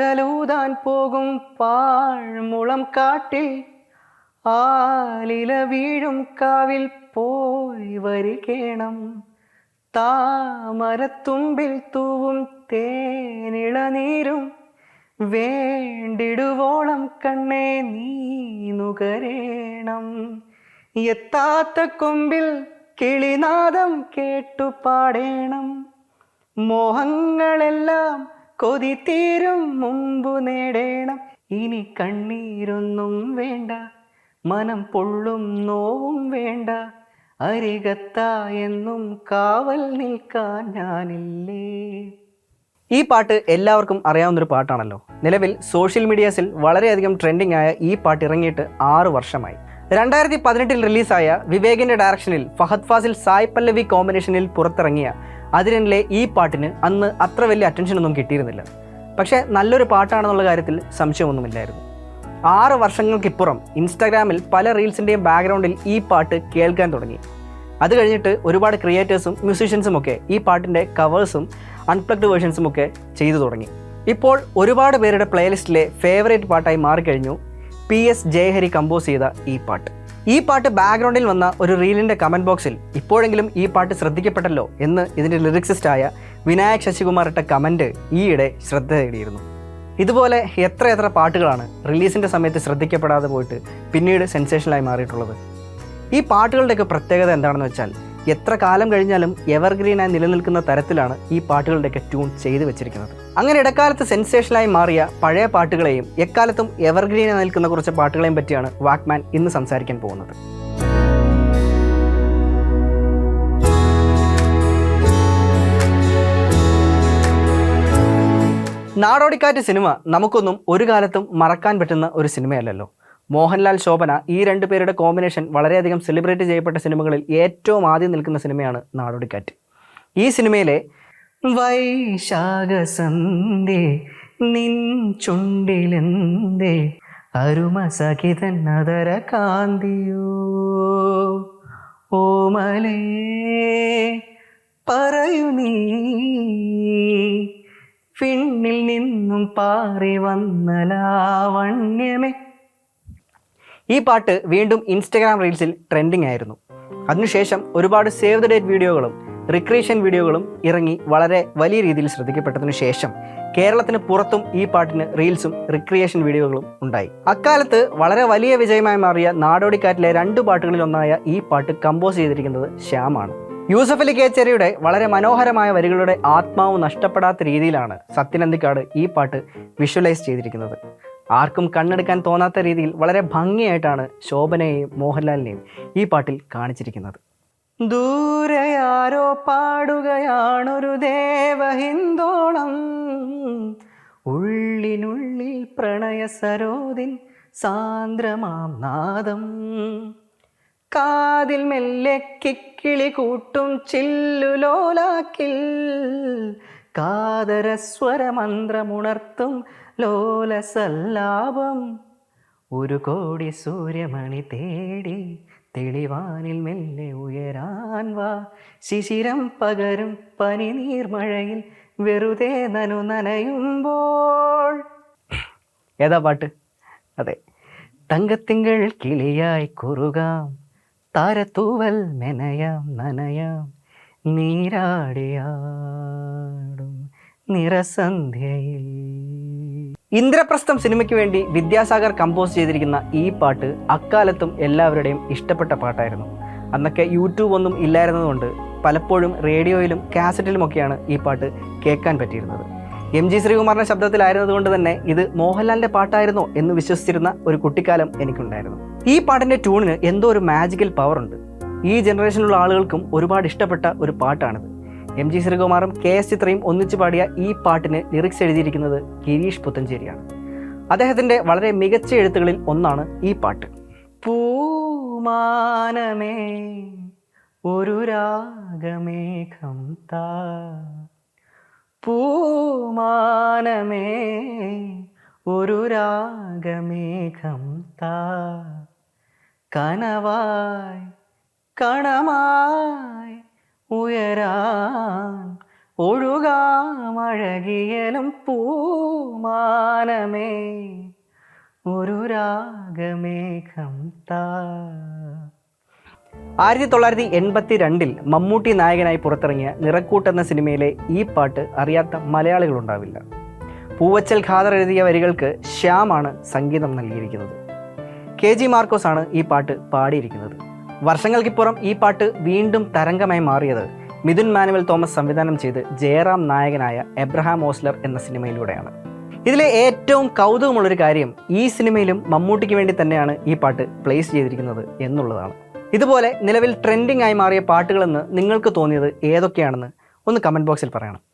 കുഴലൂതാൻ പോകും പാഴ്മുളം കാട്ടിൽ ആലില വീഴും കാവിൽ പോയി വരികേണം. താമരത്തുമ്പിൽ തൂവും തേനിളനീരും വേണ്ടിടുവോളം കണ്ണേ നീ നുകരേണം. എത്താത്ത കൊമ്പിൽ കിളിനാദം കേട്ടു പാടേണം. മോഹങ്ങളെല്ലാം കൊതി തീരും മുമ്പു നേടേണം. ഇനി കണ്ണീരൊന്നും വേണ്ട, മനം പൊള്ളും നോവും വേണ്ട. അരികത്തായെന്നും കാവൽ നിൽക്കാൻ ഞാനില്ലേ. ഈ പാട്ട് എല്ലാവർക്കും അറിയാവുന്നൊരു പാട്ടാണല്ലോ. നിലവിൽ സോഷ്യൽ മീഡിയാസിൽ വളരെയധികം ട്രെൻഡിങ് ആയ ഈ പാട്ട് ഇറങ്ങിയിട്ട് 6 വർഷമായി. 2018 റിലീസായ വിവേകിൻ്റെ ഡയറക്ഷനിൽ ഫഹദ് ഫാസിൽ സായ് പല്ലവി കോമ്പിനേഷനിൽ പുറത്തിറങ്ങിയ അതിരനിലെ ഈ പാട്ടിന് അന്ന് അത്ര വലിയ അറ്റൻഷനൊന്നും കിട്ടിയിരുന്നില്ല. പക്ഷേ നല്ലൊരു പാട്ടാണെന്നുള്ള കാര്യത്തിൽ സംശയമൊന്നുമില്ലായിരുന്നു. 6 വർഷങ്ങൾക്കിപ്പുറം ഇൻസ്റ്റാഗ്രാമിൽ പല റീൽസിൻ്റെയും ബാക്ക്ഗ്രൗണ്ടിൽ ഈ പാട്ട് കേൾക്കാൻ തുടങ്ങി. അത് കഴിഞ്ഞിട്ട് ഒരുപാട് ക്രിയേറ്റേഴ്സും മ്യൂസീഷ്യൻസും ഒക്കെ ഈ പാട്ടിൻ്റെ കവേഴ്സും അൺപ്ലഗ്ഡ് വേർഷൻസും ഒക്കെ ചെയ്തു തുടങ്ങി. ഇപ്പോൾ ഒരുപാട് പേരുടെ പ്ലേലിസ്റ്റിലെ ഫേവറേറ്റ് പാട്ടായി മാറിക്കഴിഞ്ഞു PS ജയഹരി കമ്പോസ് ചെയ്ത ഈ പാട്ട്. ഈ പാട്ട് ബാക്ക്ഗ്രൗണ്ടിൽ വന്ന ഒരു റീലിൻ്റെ കമൻറ്റ് ബോക്സിൽ ഇപ്പോഴെങ്കിലും ഈ പാട്ട് ശ്രദ്ധിക്കപ്പെട്ടല്ലോ എന്ന് ഇതിൻ്റെ ലിറിക്സിസ്റ്റായ വിനായക് ശശികുമാർ ഇട്ട കമൻറ്റ് ഈയിടെ ശ്രദ്ധ നേടിയിരുന്നു. ഇതുപോലെ എത്ര പാട്ടുകളാണ് റിലീസിൻ്റെ സമയത്ത് ശ്രദ്ധിക്കപ്പെടാതെ പോയിട്ട് പിന്നീട് സെൻസേഷനായി മാറിയിട്ടുള്ളത്. ഈ പാട്ടുകളുടെയൊക്കെ പ്രത്യേകത എന്താണെന്ന് വെച്ചാൽ എത്ര കാലം കഴിഞ്ഞാലും എവർഗ്രീനായി നിലനിൽക്കുന്ന തരത്തിലാണ് ഈ പാട്ടുകളുടെയൊക്കെ ട്യൂൺ ചെയ്തു വെച്ചിരിക്കുന്നത്. അങ്ങനെ ഇടക്കാലത്ത് സെൻസേഷനായി മാറിയ പഴയ പാട്ടുകളെയും എക്കാലത്തും എവർഗ്രീനായി നിൽക്കുന്ന കുറച്ച് പാട്ടുകളെയും പറ്റിയാണ് വാക്മാൻ ഇന്ന് സംസാരിക്കാൻ പോകുന്നത്. നാടോടിക്കാറ്റ് സിനിമ നമുക്കൊന്നും ഒരു കാലത്തും മറക്കാൻ പറ്റുന്ന ഒരു സിനിമയല്ലല്ലോ. മോഹൻലാൽ ശോഭന ഈ 2 പേരുടെ കോമ്പിനേഷൻ വളരെയധികം സെലിബ്രേറ്റ് ചെയ്യപ്പെട്ട സിനിമകളിൽ ഏറ്റവും ആദ്യം നിൽക്കുന്ന സിനിമയാണ് നാടോടിക്കാറ്റ്. ഈ സിനിമയിലെ വൈശാഖസന്ധേ നിൻ ചുണ്ടിലെന്തേ അരുമ സഖിതൻ നദര കാന്തിയോ ഓമലേ പറയൂ നീ പിന്നിൽ നിന്നും പാറി വന്ന ലാവണ്യമേ. ഈ പാട്ട് വീണ്ടും ഇൻസ്റ്റഗ്രാം റീൽസിൽ ട്രെൻഡിങ് ആയിരുന്നു. അതിനുശേഷം ഒരുപാട് സേവ് ദ ഡേറ്റ് വീഡിയോകളും റിക്രിയേഷൻ വീഡിയോകളും ഇറങ്ങി വളരെ വലിയ രീതിയിൽ ശ്രദ്ധിക്കപ്പെട്ടതിനു ശേഷം കേരളത്തിന് പുറത്തും ഈ പാട്ടിന് റീൽസും റിക്രിയേഷൻ വീഡിയോകളും ഉണ്ടായി. അക്കാലത്ത് വളരെ വലിയ വിജയമായി മാറിയ നാടോടിക്കാറ്റിലെ 2 പാട്ടുകളിലൊന്നായ ഈ പാട്ട് കമ്പോസ് ചെയ്തിരിക്കുന്നത് ശ്യാമാണ്. യൂസഫ് അലി കേച്ചേരിയുടെ വളരെ മനോഹരമായ വരികളുടെ ആത്മാവ് നഷ്ടപ്പെടാത്ത രീതിയിലാണ് സത്യൻ അന്തിക്കാട് ഈ പാട്ട് വിഷ്വലൈസ് ചെയ്തിരിക്കുന്നത്. ആർക്കും കണ്ണെടുക്കാൻ തോന്നാത്ത രീതിയിൽ വളരെ ഭംഗിയായിട്ടാണ് ശോഭനയെയും മോഹൻലാലിനെയും ഈ പാട്ടിൽ കാണിച്ചിരിക്കുന്നത്. ദൂരെയാരോ പാടുകയാണൊരു ദേവഹിന്ദോളം, ഉള്ളിനുള്ളിൽ പ്രണയ സരോദിൻ സാന്ദ്രമാം നാദം, കാതിൽ മെല്ലെ കിക്കിളി കൂട്ടും ചില്ലുലോലാക്കിൽ, കാതരസ്വരമന്ത്രമുണർത്തും ലോലസല്ലാപം, 1 കോടി സൂര്യമണി തേടി തെളിവാനിൽ മെല്ലെ ഉയരാൻ വാ, ശിശിരം പകരും പനി നീർമഴയിൽ വെറുതെ നനയുമ്പോൾ. ഏതാ പാട്ട്? അതെ, തങ്കത്തിങ്കൾ കിളിയായി കുറുകാം, താരത്തൂവൽ മെനയാം നനയാം, നീരാടിയാടും നിറസന്ധ്യയിൽ. ഇന്ദ്രപ്രസ്ഥം സിനിമയ്ക്ക് വേണ്ടി വിദ്യാസാഗർ കമ്പോസ് ചെയ്തിരിക്കുന്ന ഈ പാട്ട് അക്കാലത്തും എല്ലാവരുടെയും ഇഷ്ടപ്പെട്ട പാട്ടായിരുന്നു. അന്നൊക്കെ യൂട്യൂബ് ഒന്നും ഇല്ലായിരുന്നതുകൊണ്ട് പലപ്പോഴും റേഡിയോയിലും കാസറ്റിലുമൊക്കെയാണ് ഈ പാട്ട് കേൾക്കാൻ പറ്റിയിരുന്നത്. MG ശ്രീകുമാറിൻ്റെ ശബ്ദത്തിലായിരുന്നതുകൊണ്ട് തന്നെ ഇത് മോഹൻലാലിൻ്റെ പാട്ടായിരുന്നോ എന്ന് വിശ്വസിച്ചിരുന്ന ഒരു കുട്ടിക്കാലം എനിക്കുണ്ടായിരുന്നു. ഈ പാട്ടിൻ്റെ ട്യൂണിന് എന്തോ ഒരു മാജിക്കൽ പവറുണ്ട്. ഈ ജനറേഷനിലുള്ള ആളുകൾക്കും ഒരുപാട് ഇഷ്ടപ്പെട്ട ഒരു പാട്ടാണിത്. MG ശ്രീകുമാറും KS ചിത്രയും ഒന്നിച്ചു പാടിയ ഈ പാട്ടിന് ലിറിക്സ് എഴുതിയിരിക്കുന്നത് ഗിരീഷ് പുത്തഞ്ചേരിയാണ്. അദ്ദേഹത്തിൻ്റെ വളരെ മികച്ച എഴുത്തുകളിൽ ഒന്നാണ് ഈ പാട്ട്. പൂമാനമേ ഒരു രാഗമേഘം താ, പൂമാനമേ ഒരു രാഗമേഘം താ, കനവായി കണമായി ഉയരാൻ ഒഴുകാമഴകിയലും പൂമാനമേ ഒരു രാഗമേഘം താ. 1982 മമ്മൂട്ടി നായകനായി പുറത്തിറങ്ങിയ നിറക്കൂട്ട് എന്ന സിനിമയിലെ ഈ പാട്ട് അറിയാത്ത മലയാളികളുണ്ടാവില്ല. പൂവച്ചൽ ഖാദർ എഴുതിയ വരികൾക്ക് ശ്യാമാണ് സംഗീതം നൽകിയിരിക്കുന്നത്. KG മാർക്കോസ് ആണ് ഈ പാട്ട് പാടിയിരിക്കുന്നത്. വർഷങ്ങൾക്കിപ്പുറം ഈ പാട്ട് വീണ്ടും തരംഗമായി മാറിയത് മിഥുൻ മാനുവൽ തോമസ് സംവിധാനം ചെയ്ത് ജയറാം നായകനായ എബ്രഹാം ഓസ്ലർ എന്ന സിനിമയിലൂടെയാണ്. ഇതിലെ ഏറ്റവും കൗതുകമുള്ളൊരു കാര്യം ഈ സിനിമയിലും മമ്മൂട്ടിക്ക് വേണ്ടി തന്നെയാണ് ഈ പാട്ട് പ്ലേസ് ചെയ്തിരിക്കുന്നത് എന്നുള്ളതാണ്. ഇതുപോലെ നിലവിൽ ട്രെൻഡിംഗ് ആയി മാറിയ പാട്ടുകളെന്ന് നിങ്ങൾക്ക് തോന്നിയത് ഏതൊക്കെയാണെന്ന് ഒന്ന് കമൻറ്റ് ബോക്സിൽ പറയണം.